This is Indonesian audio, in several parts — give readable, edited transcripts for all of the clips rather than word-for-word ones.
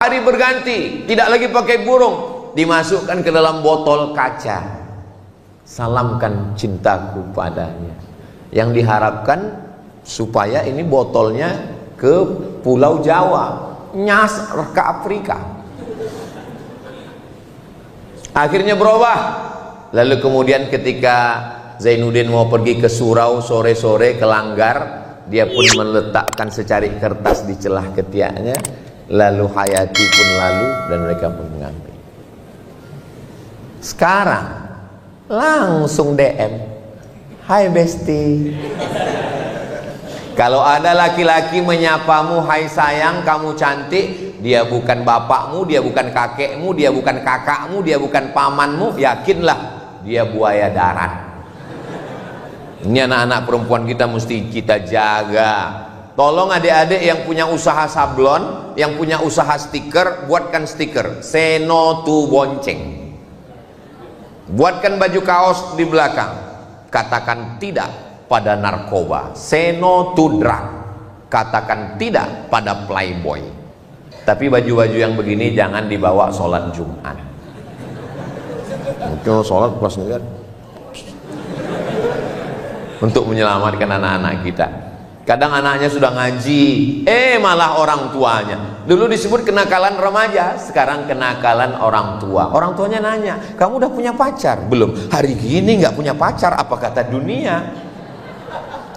hari berganti, tidak lagi pakai burung, dimasukkan ke dalam botol kaca. Salamkan cintaku padanya. Yang diharapkan supaya ini botolnya ke Pulau Jawa, nyas ke Afrika. Akhirnya berubah. Lalu kemudian ketika Zainuddin mau pergi ke surau sore-sore ke Langgar, dia pun meletakkan secari kertas di celah ketiaknya. Lalu Hayati pun lalu dan mereka pun mengambil. Sekarang langsung DM, hai Besti. Kalau ada laki-laki menyapamu, hai sayang, kamu cantik, dia bukan bapakmu, dia bukan kakekmu, dia bukan kakakmu, dia bukan pamanmu, yakinlah dia buaya darat. Ini anak-anak perempuan kita mesti kita jaga. Tolong adik-adik yang punya usaha sablon, yang punya usaha stiker, buatkan stiker say no to bonceng. Buatkan baju kaos di belakang, katakan tidak pada narkoba, say no to drug, katakan tidak pada playboy. Tapi baju-baju yang begini jangan dibawa sholat Jumat. Itu sholat pas enggak, untuk menyelamatkan anak-anak kita. Kadang anaknya sudah ngaji, malah orang tuanya. Dulu disebut kenakalan remaja, sekarang kenakalan orang tua. Orang tuanya nanya, kamu udah punya pacar? Belum. Hari gini nggak punya pacar, apa kata dunia?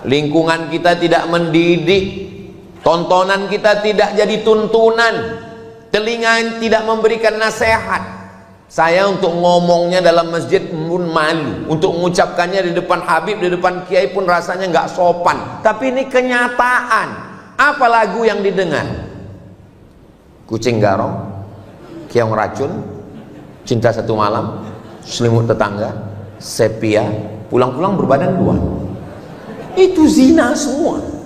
Lingkungan kita tidak mendidik, tontonan kita tidak jadi tuntunan, telinga tidak memberikan nasihat. Saya untuk ngomongnya dalam masjid pun malu, untuk mengucapkannya di depan Habib, di depan Kiai pun rasanya nggak sopan. Tapi ini kenyataan. Apa lagu yang didengar? Kucing garong, Keong racun, Cinta Satu Malam, Selimut Tetangga, Sepia, Pulang-pulang berbadan dua. Itu zina semua.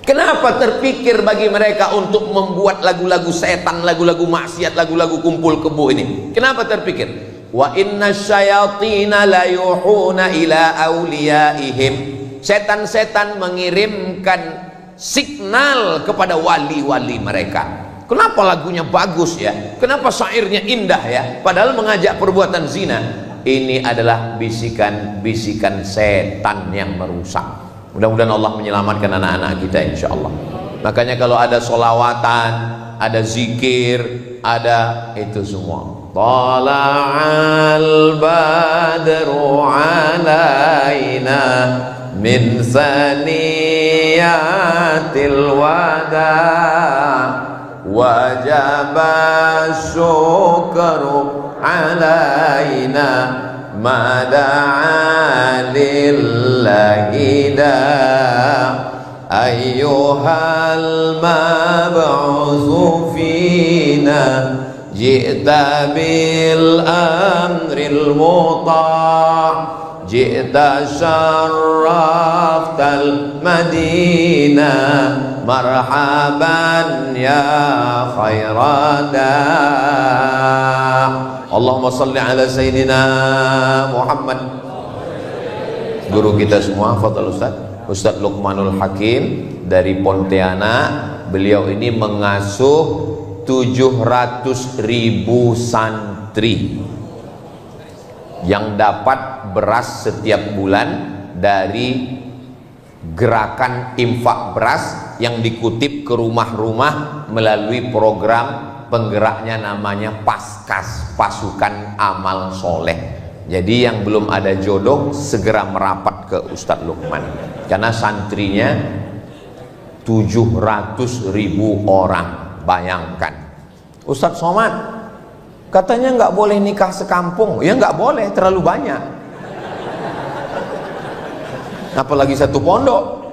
Kenapa terpikir bagi mereka untuk membuat lagu-lagu setan, lagu-lagu maksiat, lagu-lagu kumpul kebo ini? Kenapa terpikir? Wa inna syayatina la yuhuna ila awliyaihim. Setan-setan mengirimkan signal kepada wali-wali mereka. Kenapa lagunya bagus ya? Kenapa syairnya indah ya? Padahal mengajak perbuatan zina. Ini adalah bisikan-bisikan setan yang merusak. Mudah-mudahan Allah menyelamatkan anak-anak kita insyaallah. Makanya kalau ada solawatan, ada zikir, ada itu semua. Tala'al badru alaina min saniyatil wada wajaba syukru alaina mada'a lillahi da ayyuhal mab'utsu fina ji'ta bil amril muta' ji'ta syarraftal madinah marhaban ya khairada. Allahumma salli ala Sayyidina Muhammad. Guru kita semua, Fadhil Ustaz Luqmanul Hakim dari Pontianak. Beliau ini mengasuh 700.000 santri yang dapat beras setiap bulan dari gerakan infak beras yang dikutip ke rumah-rumah melalui program penggeraknya namanya Paskas, Pasukan Amal Soleh. Jadi yang belum ada jodoh segera merapat ke Ustadz Luqman, karena santrinya 700.000 orang. Bayangkan, Ustadz Somad katanya nggak boleh nikah sekampung. Ya nggak boleh, terlalu banyak. Apalagi satu pondok.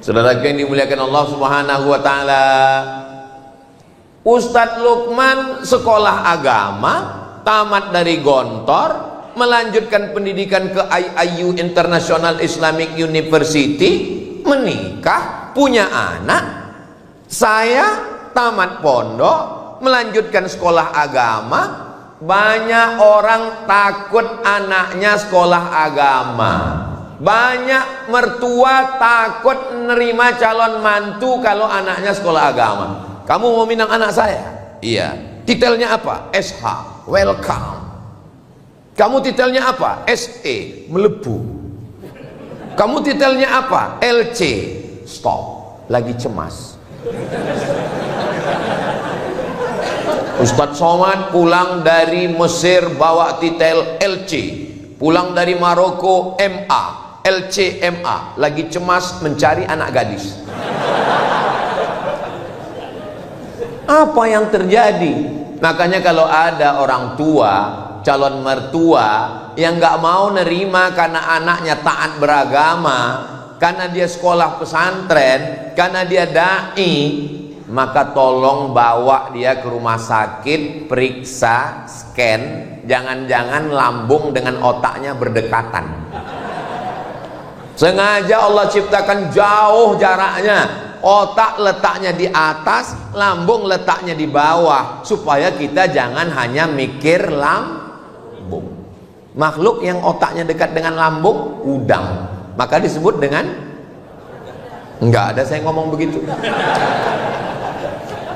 Saudara yang dimuliakan Allah Subhanahu wa taala, Ustadz Luqman sekolah agama, tamat dari Gontor, melanjutkan pendidikan ke IIU International Islamic University, menikah, punya anak. Saya tamat pondok, melanjutkan sekolah agama. Banyak orang takut anaknya sekolah agama. Banyak mertua takut menerima calon mantu kalau anaknya sekolah agama. Kamu mau minang anak saya? Iya. Titelnya apa? SH, welcome. Kamu titelnya apa? SE, melebu. Kamu titelnya apa? LC, stop, lagi cemas. Ustadz Somad pulang dari Mesir bawa titel LC, pulang dari Maroko MA, LC MA, lagi cemas mencari anak gadis. Apa yang terjadi? Makanya kalau ada orang tua, calon mertua yang nggak mau nerima karena anaknya taat beragama, karena dia sekolah pesantren, karena dia dai, maka tolong bawa dia ke rumah sakit, periksa, scan, jangan-jangan lambung dengan otaknya berdekatan. Sengaja Allah ciptakan jauh jaraknya. Otak letaknya di atas, lambung letaknya di bawah, supaya kita jangan hanya mikir lambung. Makhluk yang otaknya dekat dengan lambung, udang, maka disebut dengan, enggak ada saya ngomong begitu.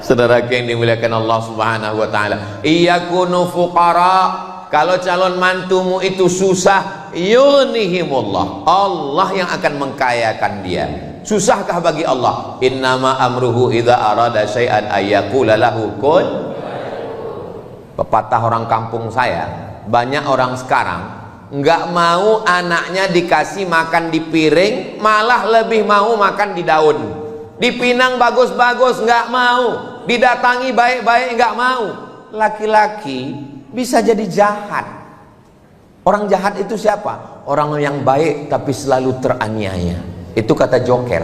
Saudara yang dimuliakan Allah Subhanahu wa taala, iyakunu fuqara, kalau calon mantumu itu susah, yunihimullah, Allah yang akan mengkayakan dia. Susahkah bagi Allah? Innama amruhu idza arada syai'an ayyaqula lahu kun. Pepatah orang kampung saya, banyak orang sekarang nggak mau anaknya dikasih makan di piring, malah lebih mau makan di daun. Dipinang bagus-bagus nggak mau, didatangi baik-baik nggak mau. Laki-laki bisa jadi jahat. Orang jahat itu siapa? Orang yang baik tapi selalu teraniaya. Itu kata Joker.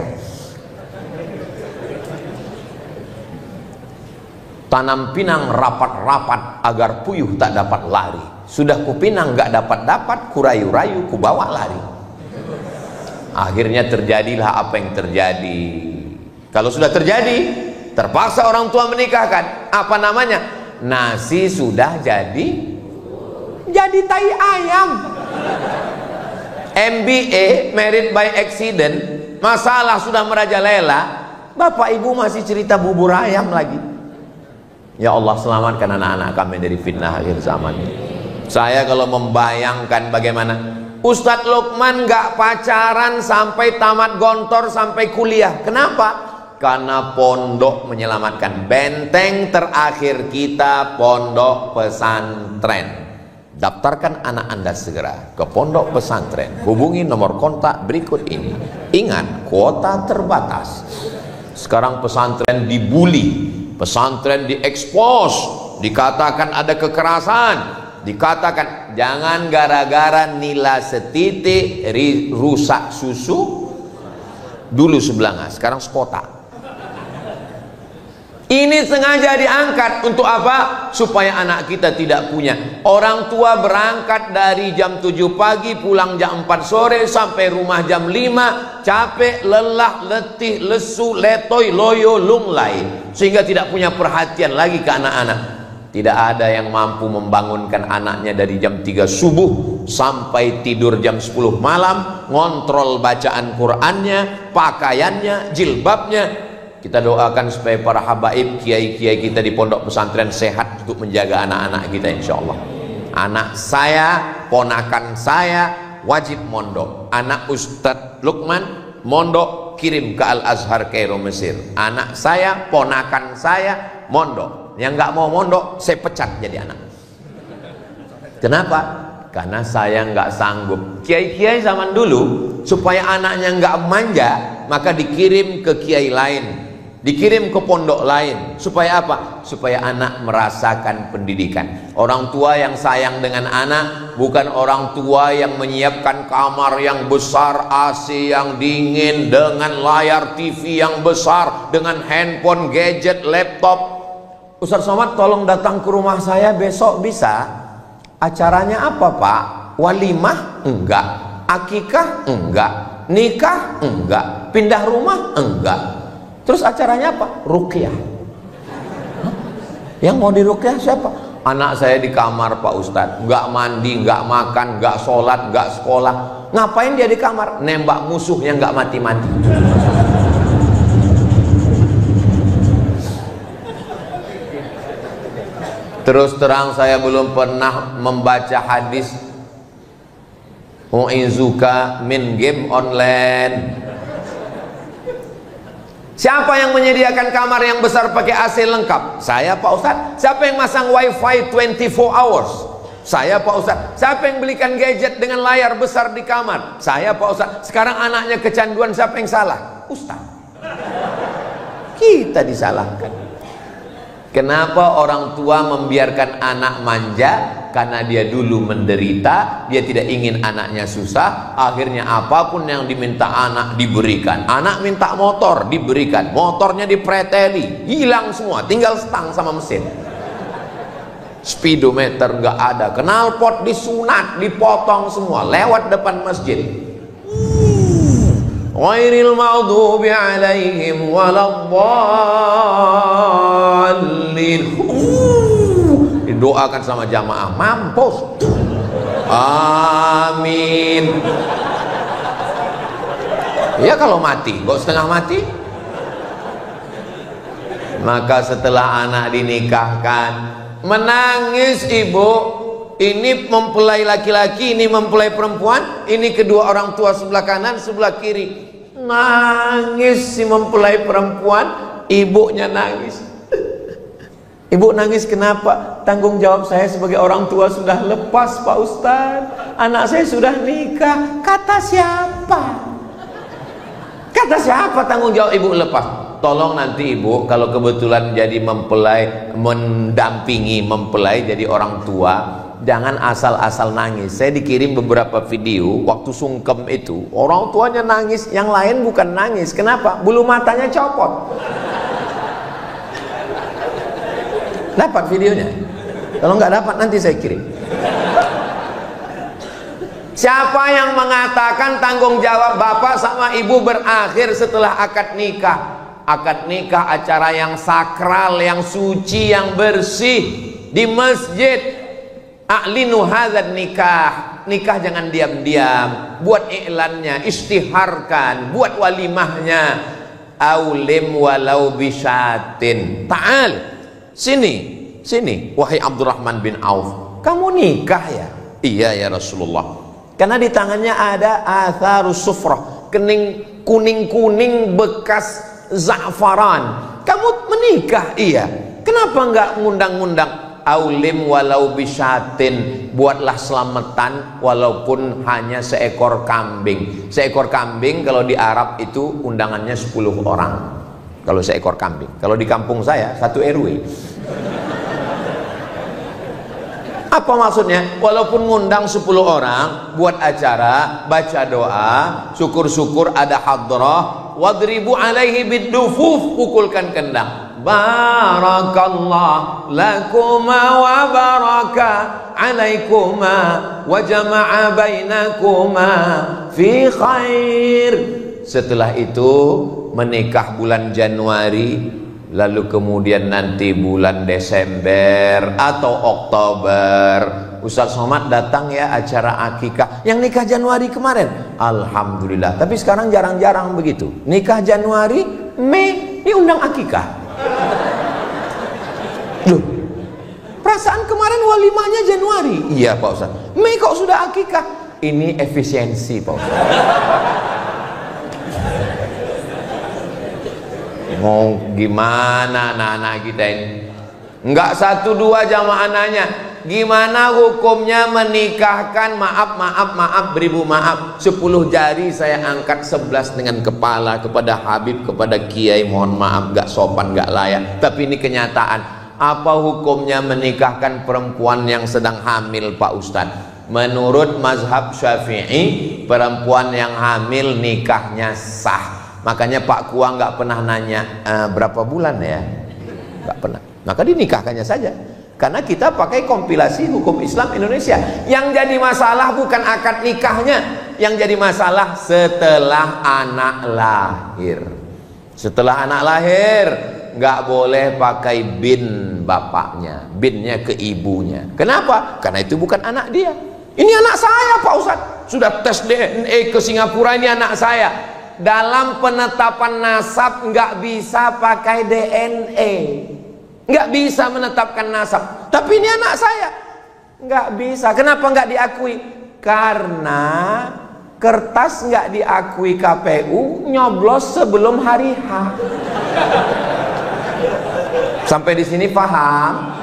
Tanam pinang rapat-rapat agar puyuh tak dapat lari. Sudah kupinang gak dapat-dapat, kurayu-rayu kubawa lari. Akhirnya terjadilah apa yang terjadi. Kalau sudah terjadi, terpaksa orang tua menikahkan. Apa namanya? Nasi sudah jadi tai ayam. MBA, married by accident, masalah sudah merajalela, bapak ibu masih cerita bubur ayam lagi. Ya Allah, selamatkan anak-anak kami dari fitnah akhir zaman. Saya kalau membayangkan bagaimana Ustadz Lukman gak pacaran sampai tamat gontor sampai kuliah. Kenapa? Karena pondok menyelamatkan. Benteng terakhir kita pondok pesantren. Daftarkan anak Anda segera ke pondok pesantren. Hubungi nomor kontak berikut ini. Ingat, kuota terbatas. Sekarang pesantren dibully, pesantren diekspos, dikatakan ada kekerasan, dikatakan jangan gara-gara nila setitik rusak susu. Dulu sebelah, sekarang sekota. Ini sengaja diangkat untuk apa? Supaya anak kita tidak punya. Orang tua berangkat dari jam 7 pagi, pulang jam 4 sore, sampai rumah jam 5, capek, lelah, letih, lesu, letoy, loyo, lunglai, sehingga tidak punya perhatian lagi ke anak-anak. Tidak ada yang mampu membangunkan anaknya dari jam 3 subuh sampai tidur jam 10 malam, ngontrol bacaan Qur'annya, pakaiannya, jilbabnya. Kita doakan supaya para habaib, kiai-kiai kita di pondok pesantren sehat untuk menjaga anak-anak kita, insya Allah. Anak saya, ponakan saya wajib mondok. Anak Ustadz Lukman mondok, kirim ke Al-Azhar Kairo Mesir. Anak saya, ponakan saya mondok. Yang nggak mau mondok, saya pecat jadi anak. Kenapa? Karena saya nggak sanggup. Kiai-kiai zaman dulu supaya anaknya nggak manja, maka dikirim ke kiai lain, dikirim ke pondok lain. Supaya apa? Supaya anak merasakan pendidikan. Orang tua yang sayang dengan anak bukan orang tua yang menyiapkan kamar yang besar, AC yang dingin, dengan layar TV yang besar, dengan handphone, gadget, laptop. Ustadz Somad, tolong datang ke rumah saya besok bisa? Acaranya apa Pak? Walimah? Enggak. Akikah? Enggak. Nikah? Enggak. Pindah rumah? Enggak. Terus acaranya apa? Ruqyah. Yang mau diruqyah siapa? Anak saya di kamar Pak Ustadz, enggak mandi, enggak makan, enggak sholat, enggak sekolah. Ngapain dia di kamar? Nembak musuh yang enggak mati-mati. Terus terang saya belum pernah membaca hadis u'izuka min game online. Siapa yang menyediakan kamar yang besar pakai AC lengkap? Saya, Pak Ustadz. Siapa yang masang wifi 24 hours? Saya, Pak Ustadz. Siapa yang belikan gadget dengan layar besar di kamar? Saya, Pak Ustadz. Sekarang anaknya kecanduan, siapa yang salah? Ustadz. Kita disalahkan. Kenapa orang tua membiarkan anak manja? Karena dia dulu menderita, dia tidak ingin anaknya susah. Akhirnya apapun yang diminta anak diberikan. Anak minta motor, diberikan. Motornya dipreteli, hilang semua, tinggal stang sama mesin. Speedometer nggak ada, knalpot disunat, dipotong semua, lewat depan masjid. Ghairil maghdubi alaihim waladdallin. Didoakan sama jamaah, mampus. Amin. Ya kalau mati, kok setengah mati? Maka setelah anak dinikahkan, menangis ibu. Ini mempelai laki-laki, ini mempelai perempuan, ini kedua orang tua sebelah kanan, sebelah kiri. Nangis si mempelai perempuan, ibunya nangis. Ibu nangis kenapa? Tanggung jawab saya sebagai orang tua sudah lepas, Pak Ustadz. Anak saya sudah nikah. Kata siapa? Kata siapa tanggung jawab ibu lepas? Tolong nanti ibu kalau kebetulan jadi mempelai, mendampingi mempelai jadi orang tua, jangan asal-asal nangis. Saya dikirim beberapa video waktu sungkem itu, orang tuanya nangis, yang lain bukan nangis. Kenapa? Bulu matanya copot. Dapat videonya? Kalau nggak dapat nanti saya kirim. Siapa yang mengatakan tanggung jawab bapak sama ibu berakhir setelah akad nikah? Akad nikah acara yang sakral, yang suci, yang bersih di masjid. A'linu hadzal nikah. Nikah jangan diam-diam, buat iklannya, istiharkan, buat walimahnya. Aulim walau bisyatin. Ta'al, sini wahai Abdurrahman bin Auf, kamu nikah ya? Iya ya Rasulullah. Karena di tangannya ada atharus sufrah, kuning-kuning bekas za'faran. Kamu menikah? Iya. Kenapa enggak ngundang-ngundang? Aulim walau bisyatin, buatlah selamatan walaupun hanya seekor kambing. Seekor kambing kalau di Arab itu undangannya 10 orang. Kalau seekor kambing. Kalau di kampung saya 1 RW. Apa maksudnya? Walaupun ngundang 10 orang, buat acara, baca doa, syukur-syukur ada hadrah, wadribu alaihi bidufuf, pukulkan kendang. Barakallah lakuma wa baraka alaikuma wa jama'a bainakuma fi khair. Setelah itu menikah bulan Januari, lalu kemudian nanti bulan Desember atau Oktober, Ustaz Somad datang ya acara akikah. Yang nikah Januari kemarin, alhamdulillah. Tapi sekarang jarang-jarang begitu. Nikah Januari, Mei diundang akikah. Loh, perasaan kemarin walimahnya Januari. Iya Pak Ustaz. Mei kok sudah akikah? Ini efisiensi Pak Ustaz. Mau gimana anak-anak kita ini? Enggak 1-2 jamaah nanya, gimana hukumnya menikahkan, maaf, beribu maaf, 10 jari saya angkat 11 dengan kepala kepada Habib, kepada Kiai, mohon maaf, gak sopan, gak layak. Tapi ini kenyataan. Apa hukumnya menikahkan perempuan yang sedang hamil Pak Ustadz? Menurut mazhab Syafi'i, perempuan yang hamil nikahnya sah. Makanya Pak Kua nggak pernah nanya berapa bulan ya, nggak pernah. Maka dinikahkannya saja. Karena kita pakai kompilasi hukum Islam Indonesia. Yang jadi masalah bukan akad nikahnya, yang jadi masalah setelah anak lahir. Setelah anak lahir nggak boleh pakai bin bapaknya, binnya ke ibunya. Kenapa? Karena itu bukan anak dia. Ini anak saya Pak Ustadz. Sudah tes DNA ke Singapura, ini anak saya. Dalam penetapan nasab nggak bisa pakai DNA. nggak bisa menetapkan nasab. Tapi ini anak saya, nggak bisa. Kenapa nggak diakui? Karena kertas nggak diakui KPU, nyoblos sebelum hari H. Sampai di sini paham?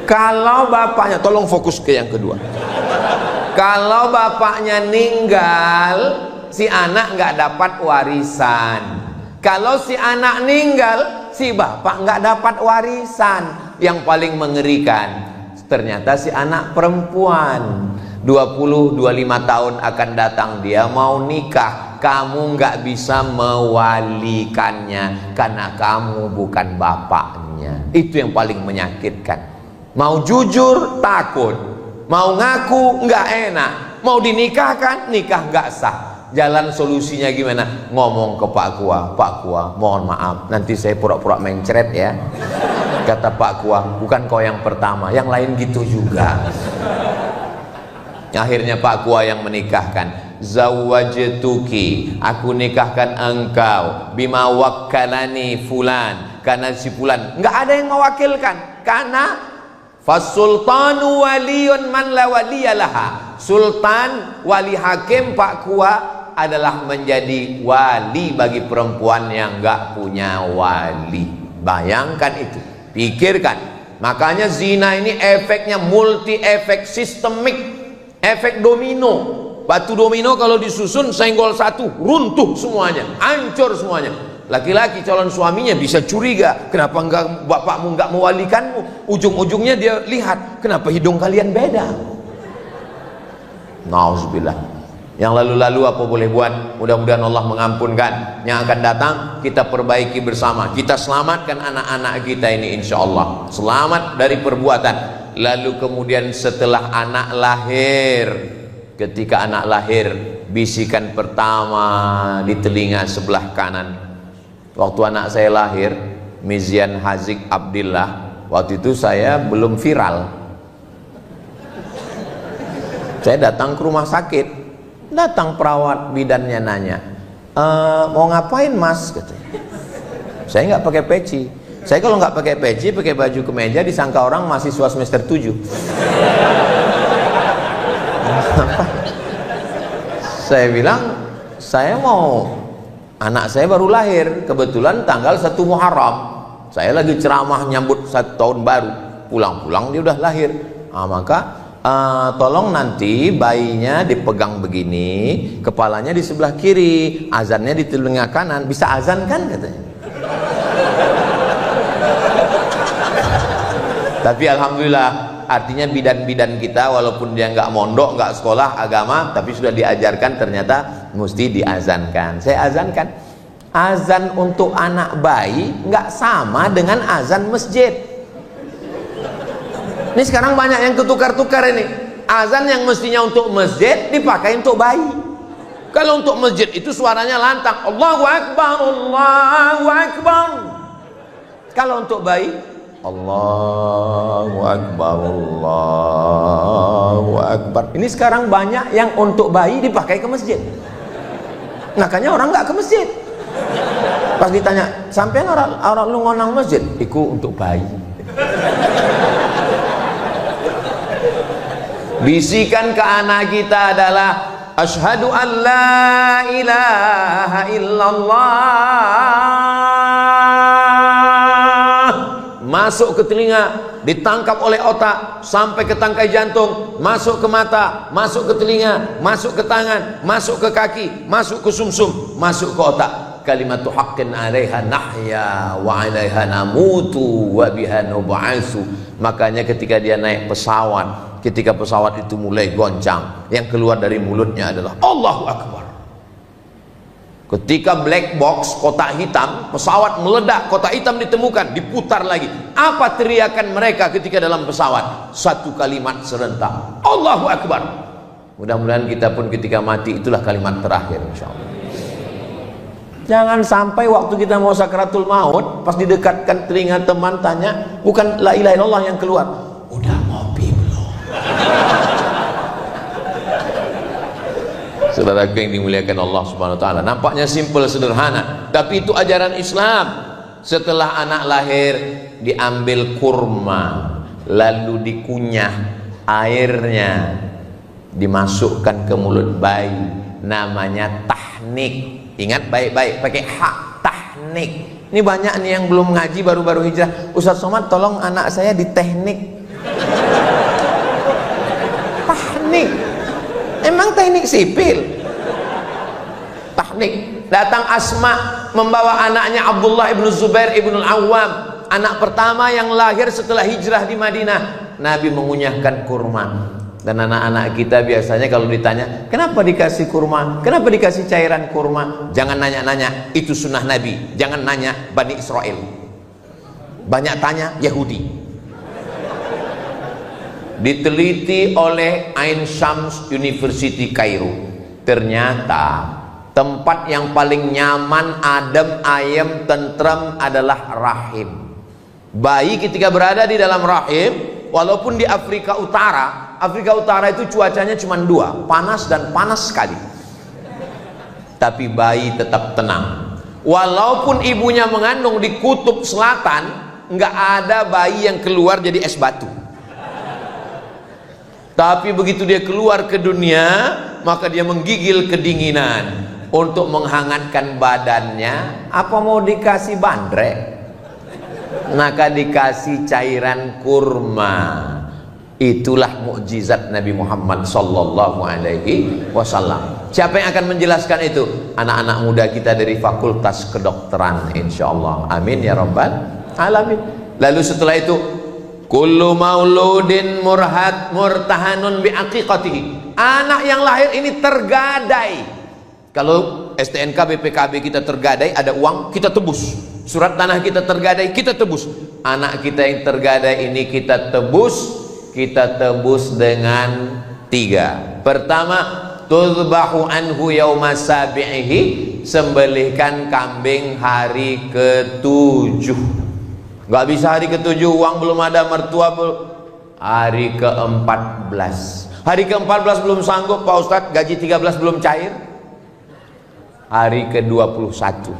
Kalau bapaknya, tolong fokus ke yang kedua. Kalau bapaknya meninggal, si anak nggak dapat warisan. Kalau si anak meninggal, si bapak nggak dapat warisan. Yang paling mengerikan, ternyata si anak perempuan 20-25 tahun akan datang, dia mau nikah, kamu nggak bisa mewalikannya karena kamu bukan bapaknya. Itu yang paling menyakitkan. Mau jujur takut, mau ngaku nggak enak, mau dinikahkan nikah nggak sah. Jalan solusinya gimana? Ngomong ke Pak Kua, Pak Kua, mohon maaf, nanti saya pura-pura mencret ya. Kata Pak Kua, bukan kau yang pertama, yang lain gitu juga. Akhirnya Pak Kua yang menikahkan. Zawwajtuki, aku nikahkan engkau, bima wakkalani fulan, karena si fulan. Nggak ada yang mewakilkan, karena fasultanu waliyun man la waliyalaha. Sultan, wali hakim Pak Kua adalah menjadi wali bagi perempuan yang nggak punya wali. Bayangkan itu, pikirkan. Makanya zina ini efeknya multi efek, sistemik, efek domino. Batu domino kalau disusun senggol satu, runtuh semuanya, hancur semuanya. Laki-laki calon suaminya bisa curiga, kenapa enggak bapakmu enggak mewalikanmu? Ujung-ujungnya dia lihat, kenapa hidung kalian beda? Nauzubillah. Yang lalu-lalu apa boleh buat? Mudah-mudahan Allah mengampunkan. Yang akan datang kita perbaiki bersama. Kita selamatkan anak-anak kita ini, insya Allah. Selamat dari perbuatan. Lalu kemudian setelah anak lahir, ketika anak lahir, bisikan pertama di telinga sebelah kanan. Waktu anak saya lahir, Mizian Hazik Abdillah, waktu itu saya belum viral. Saya datang ke rumah sakit, datang perawat bidannya nanya, mau ngapain mas? Katanya. Saya nggak pakai peci. Saya kalau nggak pakai peci, pakai baju kemeja, disangka orang mahasiswa semester 7. Saya bilang, saya mau, anak saya baru lahir, kebetulan tanggal 1 Muharram. Saya lagi ceramah nyambut 1 tahun baru, pulang-pulang dia udah lahir. Maka tolong nanti bayinya dipegang begini, kepalanya di sebelah kiri, azannya di telinga kanan. Bisa azan kan katanya. Tapi alhamdulillah, artinya bidan-bidan kita walaupun dia nggak mondok, nggak sekolah agama, tapi sudah diajarkan ternyata mesti diazankan. Saya azankan. Azan untuk anak bayi nggak sama dengan azan masjid. Ini sekarang banyak yang ketukar-tukar ini. Azan yang mestinya untuk masjid dipakai untuk bayi. Kalau untuk masjid itu suaranya lantang, Allahu Akbar, Allahu Akbar. Kalau untuk bayi, Allahu Akbar, Allahu Akbar. Ini sekarang banyak yang untuk bayi dipakai ke masjid. Makanya orang nggak ke masjid. Pas ditanya, sampean orang lu ngonang masjid? Iku untuk bayi. Bisikan ke anak kita adalah asyhadu an la ilaha illallah. Masuk ke telinga, ditangkap oleh otak sampai ke tangkai jantung, masuk ke mata, masuk ke telinga, masuk ke tangan, masuk ke kaki, masuk ke sumsum, masuk ke otak. Kalimatu haqqin 'alaiha nahya wa 'alaiha namutu wa biha nub'atsu. Makanya ketika dia naik pesawat, ketika pesawat itu mulai goncang, yang keluar dari mulutnya adalah Allahu Akbar. Ketika black box, kotak hitam, pesawat meledak, kotak hitam ditemukan, diputar lagi. Apa teriakan mereka ketika dalam pesawat? Satu kalimat serentak, Allahu Akbar. Mudah-mudahan kita pun ketika mati itulah kalimat terakhir, insyaallah. Jangan sampai waktu kita mau sakaratul maut, pas didekatkan telinga teman tanya, bukan la ilaha illallah yang keluar, udah ngopi belum? Saudaraku yang dimuliakan Allah Subhanahu wa taala, nampaknya simpel sederhana, tapi itu ajaran Islam. Setelah anak lahir diambil kurma, lalu dikunyah airnya, dimasukkan ke mulut bayi, namanya tahnik. Ingat baik-baik, pakai hak, tahnik. Ini banyak nih yang belum ngaji, baru-baru hijrah. Ustaz Somad tolong anak saya di teknik. Tahnik, emang teknik sipil? Tahnik. Datang Asma membawa anaknya Abdullah ibnu Zubair ibnu Al-Awwam, anak pertama yang lahir setelah hijrah di Madinah. Nabi mengunyahkan kurma. Dan anak-anak kita biasanya kalau ditanya, kenapa dikasih kurma? Kenapa dikasih cairan kurma? Jangan nanya-nanya, itu sunnah Nabi. Jangan nanya Bani Israel. Banyak tanya Yahudi. Diteliti oleh Ain Shams University Kairo, ternyata tempat yang paling nyaman, adem, ayem, tentrem adalah rahim. Bayi ketika berada di dalam rahim, walaupun di Afrika Utara itu cuacanya cuma dua, panas dan panas sekali, tapi bayi tetap tenang. Walaupun ibunya mengandung di kutub selatan, nggak ada bayi yang keluar jadi es batu. Tapi begitu dia keluar ke dunia, maka dia menggigil kedinginan. Untuk menghangatkan badannya, apa mau dikasih bandrek? Maka dikasih cairan kurma. Itulah mukjizat Nabi Muhammad sallallahu alaihi wasallam. Siapa yang akan menjelaskan itu? Anak-anak muda kita dari Fakultas Kedokteran, insyaallah. Amin ya rabbal alamin. Lalu setelah itu, kullu mauludin murtahanun bi aqiqatihi. Anak yang lahir ini tergadai. Kalau STNK BPKB kita tergadai, ada uang, kita tebus. Surat tanah kita tergadai, kita tebus. Anak kita yang tergadai ini kita tebus dengan 3. Pertama, tuzbahu anhu yauma sabi'ihi, sembelihkan kambing hari ke-7. Gak bisa hari ke-7, uang belum ada, mertua belum. Hari ke-14. Hari ke-14 belum sanggup Pak Ustadz, gaji 13 belum cair. Hari ke-21,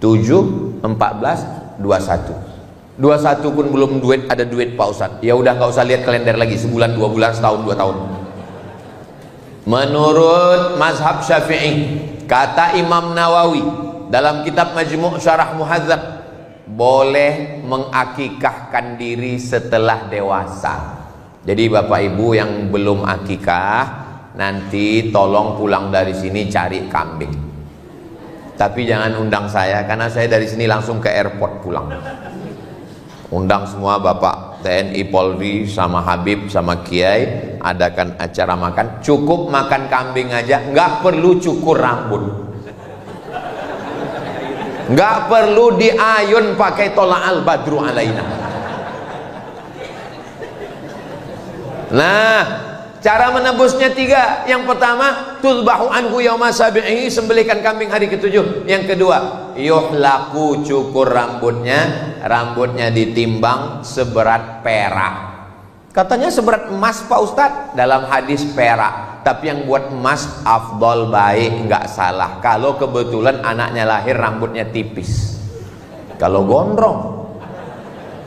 7, 14, 21. 21 pun belum ada duit Pak Ustadz. Ya udah nggak usah lihat kalender lagi, sebulan, 2 bulan, setahun, 2 tahun. Menurut mazhab Syafi'i, kata Imam Nawawi dalam kitab Majmu' Syarah Muhadzab, boleh mengakikahkan diri setelah dewasa. Jadi Bapak Ibu yang belum akikah, nanti tolong pulang dari sini cari kambing. Tapi jangan undang saya, karena saya dari sini langsung ke airport pulang. Undang semua Bapak TNI, Polri, sama Habib, sama Kiai, adakan acara makan. Cukup makan kambing aja, nggak perlu cukur rambut, nggak perlu diayun pakai tola'al badru alaina. Nah, cara menebusnya 3. Yang pertama, tuzbahu anhu yauma sabi'ihi, sembelihkan kambing hari ke-7. Yang kedua, yuhlaku, cukur rambutnya ditimbang seberat perak. Katanya seberat emas Pak Ustadz, dalam hadis perak. Tapi yang buat emas afdol, baik, nggak salah. Kalau kebetulan anaknya lahir rambutnya tipis. Kalau gondrong,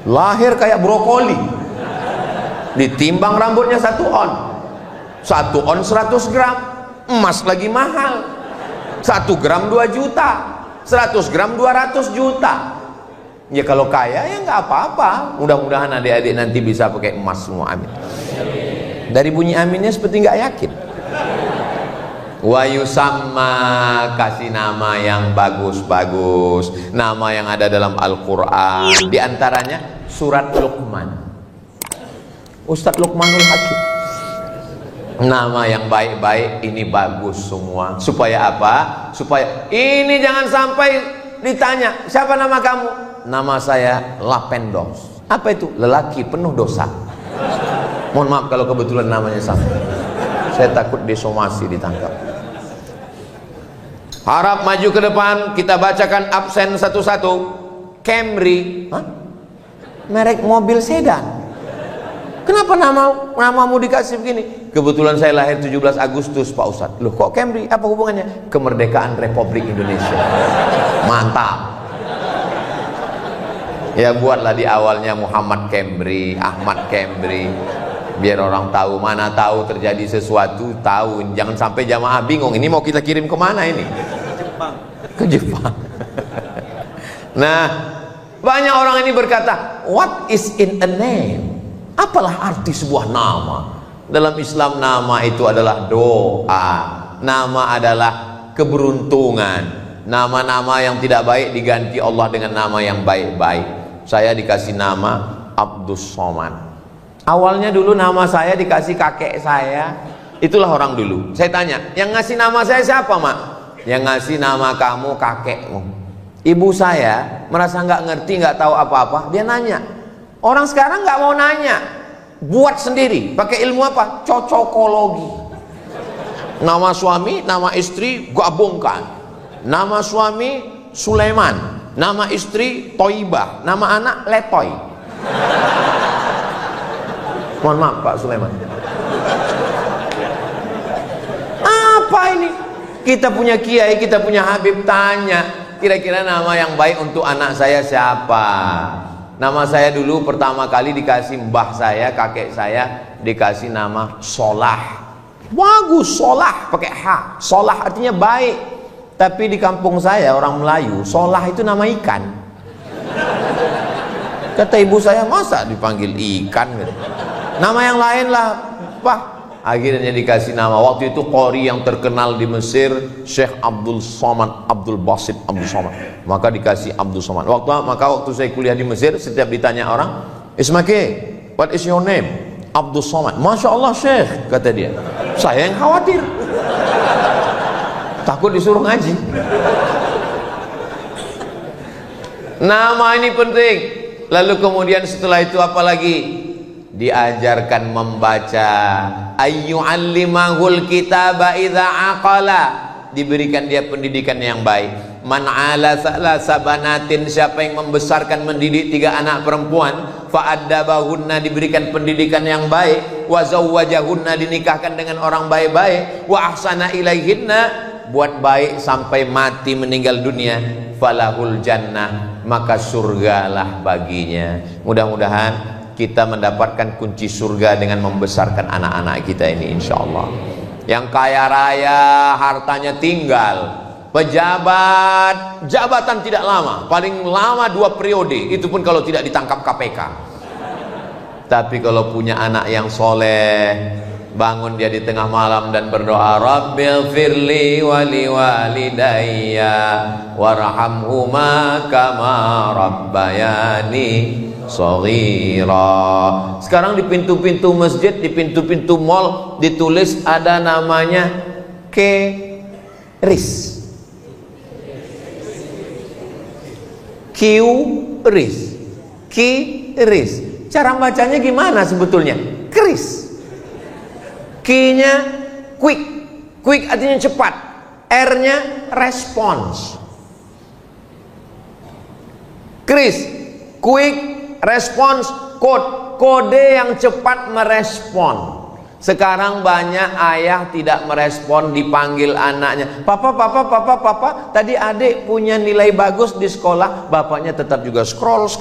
lahir kayak brokoli, ditimbang rambutnya 1 on. 1 on 100 gram, emas lagi mahal. 1 gram 2 juta, 100 gram 200 juta. Ya kalau kaya ya nggak apa-apa. Mudah-mudahan adik-adik nanti bisa pakai emas semua, amin. Dari bunyi aminnya seperti nggak yakin. Wa yusamma, kasih nama yang bagus-bagus, nama yang ada dalam Al-Quran. Di antaranya surat Luqman, Ustadz Luqmanul Hakim. Nama yang baik-baik ini bagus semua. Supaya apa? Supaya ini jangan sampai ditanya, siapa nama kamu? Nama saya Lapendos. Apa itu? Lelaki penuh dosa. Mohon maaf kalau kebetulan namanya sama. Saya takut disomasi, ditangkap. Harap maju ke depan, kita bacakan absen satu-satu. Camry. Hah? Merek mobil sedan. Kenapa namamu dikasih begini? Kebetulan saya lahir 17 Agustus Pak Ustadz. Loh kok Camry? Apa hubungannya? Kemerdekaan Republik Indonesia. Mantap. Ya buatlah di awalnya Muhammad Camry, Ahmad Camry, biar orang tahu. Mana tahu terjadi sesuatu, tahu. Jangan sampai jamaah bingung, ini mau kita kirim kemana ini? Jepang. Ke Jepang. Nah, banyak orang ini berkata, what is in a name? Apalah arti sebuah nama? Dalam Islam nama itu adalah doa, nama adalah keberuntungan. Nama-nama yang tidak baik diganti Allah dengan nama yang baik-baik. Saya dikasih nama Abdus Somad. Awalnya dulu nama saya dikasih kakek saya. Itulah orang dulu. Saya tanya, yang ngasih nama saya siapa, Mak? Yang ngasih nama kamu kakekmu. Ibu saya merasa nggak ngerti, nggak tahu apa-apa. Dia nanya. Orang sekarang nggak mau nanya, buat sendiri. Pakai ilmu apa? Cocokologi. Nama suami, nama istri gabungkan. Nama suami Sulaiman, nama istri Toibah, nama anak Letoy. Mohon maaf Pak Sulaiman. Apa ini? Kita punya kiai, kita punya habib, tanya kira-kira nama yang baik untuk anak saya siapa? Nama saya dulu pertama kali dikasih mbah saya, kakek saya dikasih nama Solah. Bagus, Solah pakai H. Solah artinya baik. Tapi di kampung saya orang Melayu, Solah itu nama ikan. Kata ibu saya, masa dipanggil ikan gitu? Nama yang lain lah, Pak. Akhirnya dikasih nama. Waktu itu qori yang terkenal di Mesir, Syekh Abdul Somad, Abdul Basit Abdul Somad. Maka dikasih Abdul Somad. Waktu saya kuliah di Mesir, setiap ditanya orang, Ismake, what is your name? Abdul Somad. Masya Allah Syekh, kata dia. Saya yang khawatir. Takut disuruh ngaji. Nama ini penting. Lalu kemudian setelah itu apa lagi? Diajarkan membaca. Ayyu'allimahul kitaba idza aqala. Diberikan dia pendidikan yang baik. Man ala salasa banatin, siapa yang membesarkan mendidik 3 anak perempuan, fa'addabahunna, diberikan pendidikan yang baik, wa zawwajahunna, dinikahkan dengan orang baik-baik, wa ahsana ilaihinna, buat baik sampai mati meninggal dunia, falahul jannah, maka surgalah baginya. Mudah-mudahan kita mendapatkan kunci surga dengan membesarkan anak-anak kita ini, insyaallah. Yang kaya raya hartanya tinggal, pejabat jabatan tidak lama, paling lama 2 periode, itu pun kalau tidak ditangkap KPK. Tapi kalau punya anak yang soleh, bangun dia di tengah malam dan berdoa, Rabbil firli wali walidayya warhamhuma kama rabbayani shaghira. Sekarang di pintu-pintu masjid, di pintu-pintu mall ditulis ada namanya QRIS. QRIS. QRIS. Cara bacanya gimana sebetulnya? Kris. Q-nya quick. Quick artinya cepat. R-nya response. Kris, quick response code. Kode yang cepat merespon. Sekarang banyak ayah tidak merespon, dipanggil anaknya, papa, tadi adik punya nilai bagus di sekolah, bapaknya tetap juga scroll.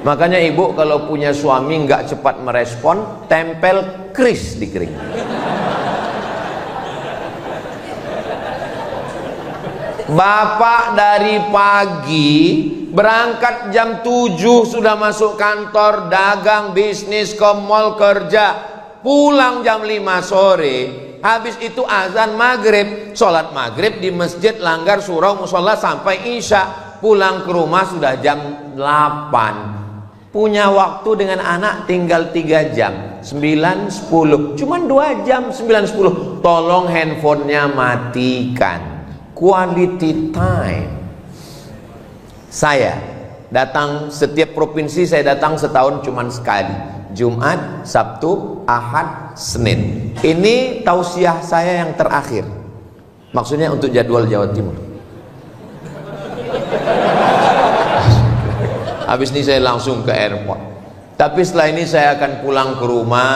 Makanya ibu kalau punya suami nggak cepat merespon, tempel kris di kering. Bapak dari pagi berangkat jam 7 sudah masuk kantor, dagang, bisnis, ke mall, kerja, pulang jam 5 sore. Habis itu azan maghrib, sholat maghrib di masjid, langgar surau musola sampai isya, pulang ke rumah sudah jam 8. Punya waktu dengan anak tinggal 3 jam, 9, 10, cuman 2 jam, 9, 10. Tolong handphonenya matikan. Quality time. Saya datang setiap provinsi, saya datang setahun cuman sekali, Jumat, Sabtu, Ahad, Senin. Ini tausiah saya yang terakhir, maksudnya untuk jadwal Jawa Timur. Habis ini saya langsung ke airport. Tapi setelah ini saya akan pulang ke rumah,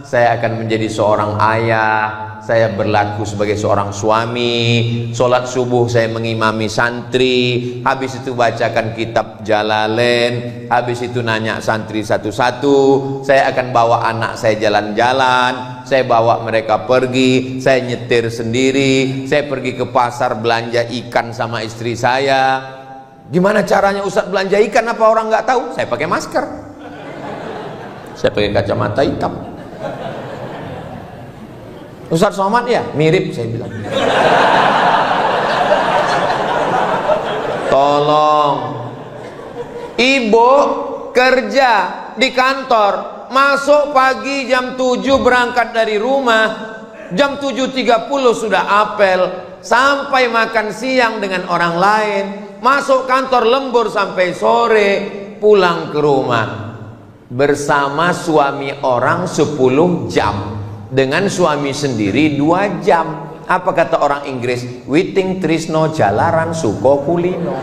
saya akan menjadi seorang ayah, saya berlaku sebagai seorang suami, sholat subuh saya mengimami santri, habis itu bacakan kitab Jalalain, habis itu nanya santri satu-satu, saya akan bawa anak saya jalan-jalan, saya bawa mereka pergi, saya nyetir sendiri, saya pergi ke pasar belanja ikan sama istri saya. Gimana caranya Ustaz belanja ikan? Apa orang nggak tahu? Saya pakai masker, saya pakai kacamata hitam. Ustaz Somad ya? Mirip, saya bilang. Tolong. Ibu kerja di kantor, masuk pagi jam 7 berangkat dari rumah, jam 7.30 sudah apel, sampai makan siang dengan orang lain, masuk kantor lembur sampai sore, pulang ke rumah. Bersama suami orang 10 jam, dengan suami sendiri 2 jam. Apa kata orang Inggris? Witing trisno jalaran suko kulino.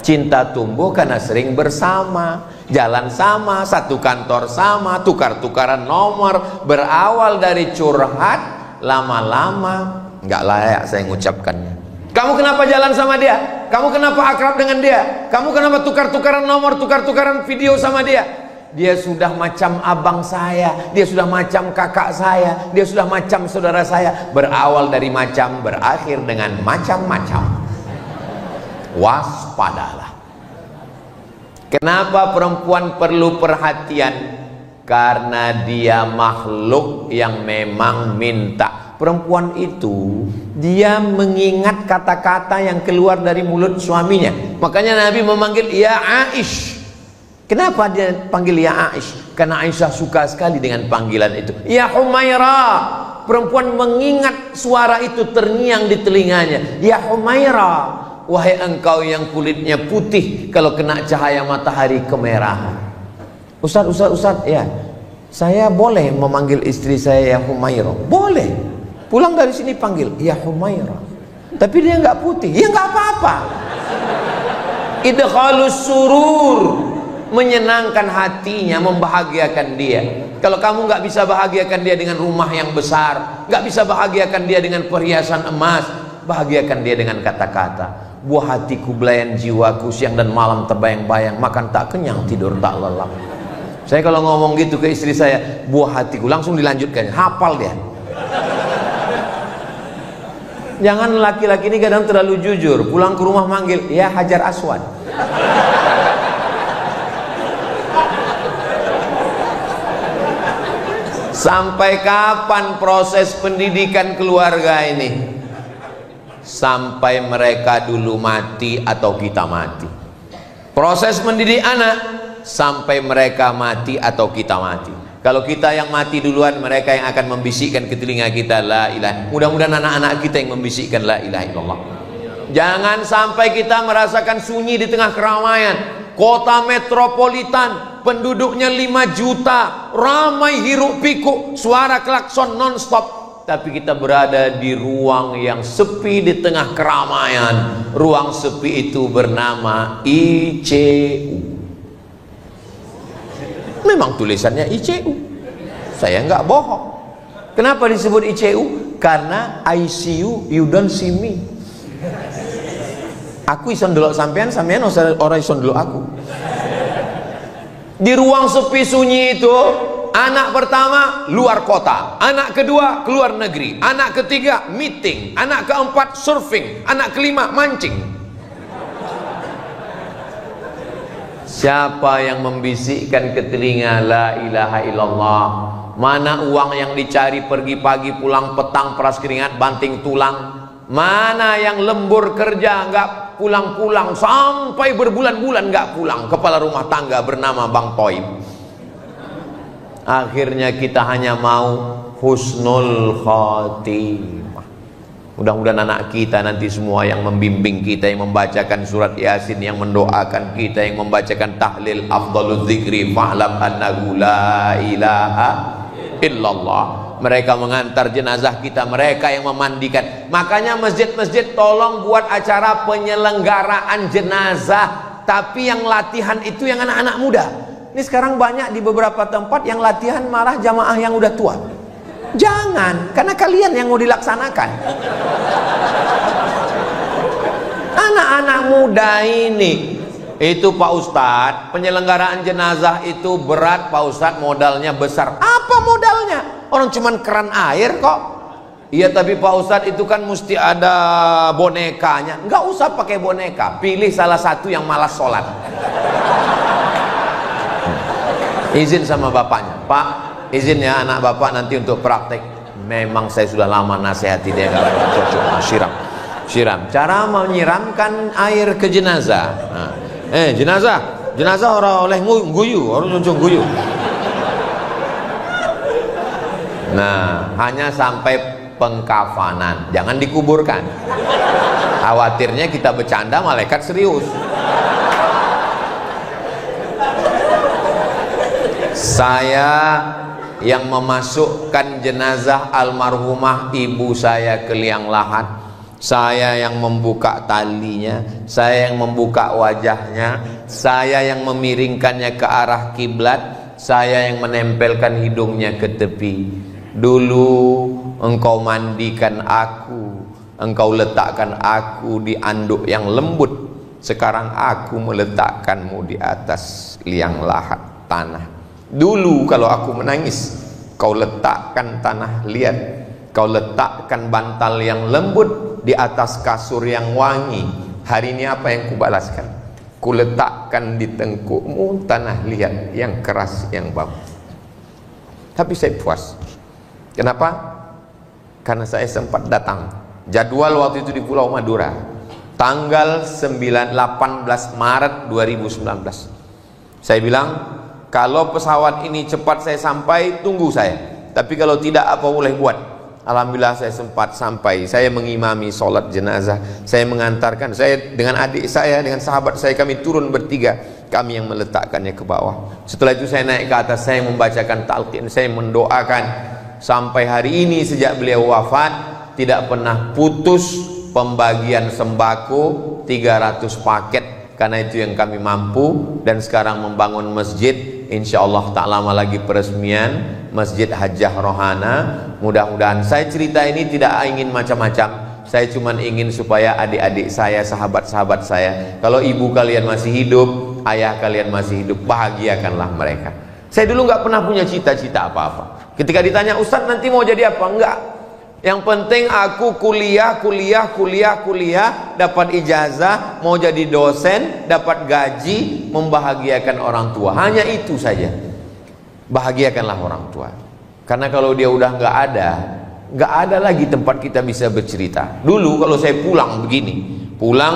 Cinta tumbuh karena sering bersama, jalan sama, satu kantor sama, tukar-tukaran nomor, berawal dari curhat, lama-lama nggak layak saya mengucapkannya. Kamu kenapa jalan sama dia? Kamu kenapa akrab dengan dia? Kamu kenapa tukar-tukaran nomor, tukar-tukaran video sama dia? Dia sudah macam abang saya, dia sudah macam kakak saya, dia sudah macam saudara saya. Berawal dari macam, berakhir dengan macam-macam. Waspadalah. Kenapa perempuan perlu perhatian? Karena dia makhluk yang memang minta. Perempuan itu dia mengingat kata-kata yang keluar dari mulut suaminya. Makanya Nabi memanggil ya Aish. Kenapa dia panggil ya Aish? Karena Aisyah suka sekali dengan panggilan itu. Ya Humaira. Perempuan mengingat suara itu terngiang di telinganya. Ya Humaira, wahai engkau yang kulitnya putih, kalau kena cahaya matahari kemerahan. Ustaz, ya, saya boleh memanggil istri saya ya Humaira? Boleh. Pulang dari sini panggil ya Humaira. Tapi dia nggak putih, ya nggak apa-apa. Idkhalus surur, menyenangkan hatinya, membahagiakan dia. Kalau kamu nggak bisa bahagiakan dia dengan rumah yang besar, nggak bisa bahagiakan dia dengan perhiasan emas, bahagiakan dia dengan kata-kata. Buah hatiku belayan jiwaku, siang dan malam terbayang-bayang, makan tak kenyang, tidur tak lelap. Saya kalau ngomong gitu ke istri saya, buah hatiku, langsung dilanjutkan, hafal dia. Jangan laki-laki ini kadang terlalu jujur, pulang ke rumah manggil ya Hajar Aswad. Sampai kapan proses pendidikan keluarga ini? Sampai mereka dulu mati atau kita mati. Proses mendidik anak sampai mereka mati atau kita mati. Kalau kita yang mati duluan, mereka yang akan membisikkan ke telinga kita la ilaha. Mudah-mudahan anak-anak kita yang membisikkan la ilaha illallah. Jangan sampai kita merasakan sunyi di tengah keramaian. Kota metropolitan, penduduknya 5 juta, ramai hiruk pikuk, suara klakson non-stop. Tapi kita berada di ruang yang sepi di tengah keramaian. Ruang sepi itu bernama ICU. Memang tulisannya ICU, saya nggak bohong. Kenapa disebut ICU? Karena ICU, you don't see me. Aku ison dulu sampean orang ison dulu aku. Di ruang sepi sunyi itu, anak pertama luar kota, anak kedua keluar negeri, anak ketiga meeting, anak keempat surfing, anak kelima mancing. Siapa yang membisikkan ke telinga la ilaha illallah? Mana uang yang dicari pergi pagi pulang petang peras keringat banting tulang? Mana yang lembur kerja nggak pulang-pulang sampai berbulan-bulan nggak pulang, kepala rumah tangga bernama Bang Toib. Akhirnya kita hanya mau husnul khotimah. Mudah-mudahan anak kita nanti semua yang membimbing kita, yang membacakan surat Yasin, yang mendoakan kita, yang membacakan tahlil afdhalul dzikri fa'lam annahu la ilaha illallah. Mereka mengantar jenazah kita, mereka yang memandikan. Makanya masjid-masjid tolong buat acara penyelenggaraan jenazah, tapi yang latihan itu yang anak-anak muda. Ini sekarang banyak di beberapa tempat yang latihan malah jamaah yang udah tua. Jangan, karena kalian yang mau dilaksanakan. Anak-anak muda ini, itu Pak Ustadz, penyelenggaraan jenazah itu berat Pak Ustadz, modalnya besar. Apa modalnya? Orang cuman keran air kok. Iya, tapi Pak Ustadz itu kan mesti ada bonekanya. Nggak usah pakai boneka, pilih salah satu yang malas sholat. Izin sama bapaknya, Pak, izin ya anak bapak nanti untuk praktek. Memang saya sudah lama nasihati dia, nggak cocok. Siram. Cara menyiramkan air ke jenazah. Nah, jenazah orang oleh guyu, orang nyuncung guyu. Nah, hanya sampai pengkafanan, jangan dikuburkan. Khawatirnya kita bercanda, malaikat serius. Saya yang memasukkan jenazah almarhumah ibu saya ke liang lahat, saya yang membuka talinya, saya yang membuka wajahnya, saya yang memiringkannya ke arah kiblat, saya yang menempelkan hidungnya ke tepi. Dulu engkau mandikan aku, engkau letakkan aku di anduk yang lembut, sekarang aku meletakkanmu di atas liang lahat tanah. Dulu kalau aku menangis, kau letakkan tanah liat, kau letakkan bantal yang lembut di atas kasur yang wangi. Hari ini apa yang kubalaskan? Ku letakkan di tengkukmu tanah liat yang keras, yang bau. Tapi saya puas. Kenapa? Karena saya sempat datang. Jadwal waktu itu di Pulau Madura, tanggal 18 Maret 2019. Saya bilang, kalau pesawat ini cepat saya sampai, tunggu saya. Tapi kalau tidak, apa boleh buat? Alhamdulillah saya sempat sampai. Saya mengimami sholat jenazah. Saya mengantarkan, saya dengan adik saya, dengan sahabat saya, kami turun bertiga. Kami yang meletakkannya ke bawah. Setelah itu saya naik ke atas, saya membacakan talqin, saya mendoakan. Sampai hari ini sejak beliau wafat, tidak pernah putus pembagian sembako 300 paket. Karena itu yang kami mampu. Dan sekarang membangun masjid, insya Allah tak lama lagi peresmian Masjid Hajjah Rohana. Mudah-mudahan, saya cerita ini tidak ingin macam-macam. Saya cuma ingin supaya adik-adik saya, sahabat-sahabat saya, kalau ibu kalian masih hidup, ayah kalian masih hidup, bahagiakanlah mereka. Saya dulu nggak pernah punya cita-cita apa-apa. Ketika ditanya, Ustadz nanti mau jadi apa? Enggak. Yang penting aku kuliah, dapat ijazah, mau jadi dosen, dapat gaji, membahagiakan orang tua. Hanya itu saja. Bahagiakanlah orang tua. Karena kalau dia udah nggak ada lagi tempat kita bisa bercerita. Dulu kalau saya pulang begini,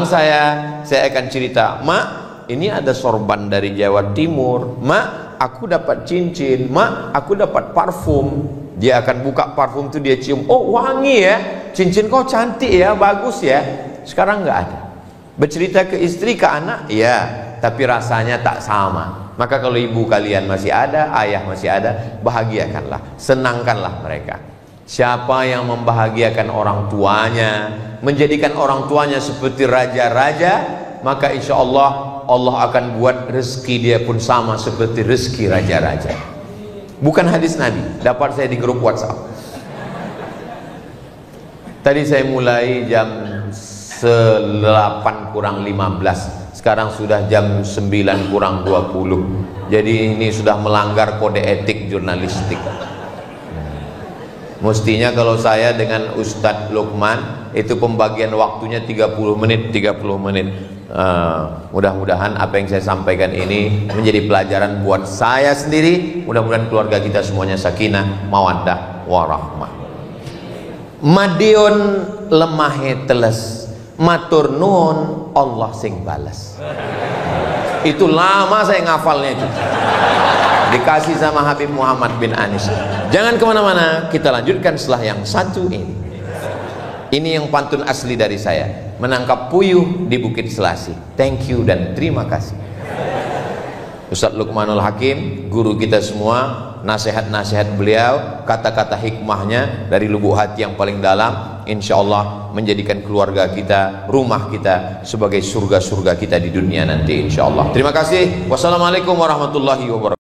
saya akan cerita, Mak, ini ada sorban dari Jawa Timur. Mak, aku dapat cincin. Mak, aku dapat parfum. Dia akan buka parfum itu, dia cium, oh wangi ya, cincin kau cantik ya, bagus ya. Sekarang nggak ada. Bercerita ke istri, ke anak, ya, tapi rasanya tak sama. Maka kalau ibu kalian masih ada, ayah masih ada, bahagiakanlah, senangkanlah mereka. Siapa yang membahagiakan orang tuanya, menjadikan orang tuanya seperti raja-raja, maka insya Allah, Allah akan buat rezeki dia pun sama seperti rezeki raja-raja. Bukan hadis Nabi, dapat saya di grup WhatsApp. Tadi saya mulai jam 8 kurang 15, sekarang sudah jam 9 kurang 20. Jadi ini sudah melanggar kode etik jurnalistik. Mestinya kalau saya dengan Ustadz Lukman itu pembagian waktunya 30 menit. Mudah-mudahan apa yang saya sampaikan ini menjadi pelajaran buat saya sendiri. Mudah-mudahan keluarga kita semuanya sakinah, mawaddah, warahmah. Madiun lemahe teles, matur nuwun Allah sing bales. Itu lama saya ngafalnya itu. Dikasih sama Habib Muhammad bin Anis. Jangan kemana-mana, kita lanjutkan setelah yang satu ini. Ini yang pantun asli dari saya. Menangkap puyuh di Bukit Selasi. Thank you dan terima kasih. Ustadz Luqmanul Hakim, guru kita semua, nasihat-nasihat beliau, kata-kata hikmahnya dari lubuk hati yang paling dalam, insya Allah menjadikan keluarga kita, rumah kita sebagai surga-surga kita di dunia nanti insya Allah. Terima kasih. Wassalamualaikum warahmatullahi wabarakatuh.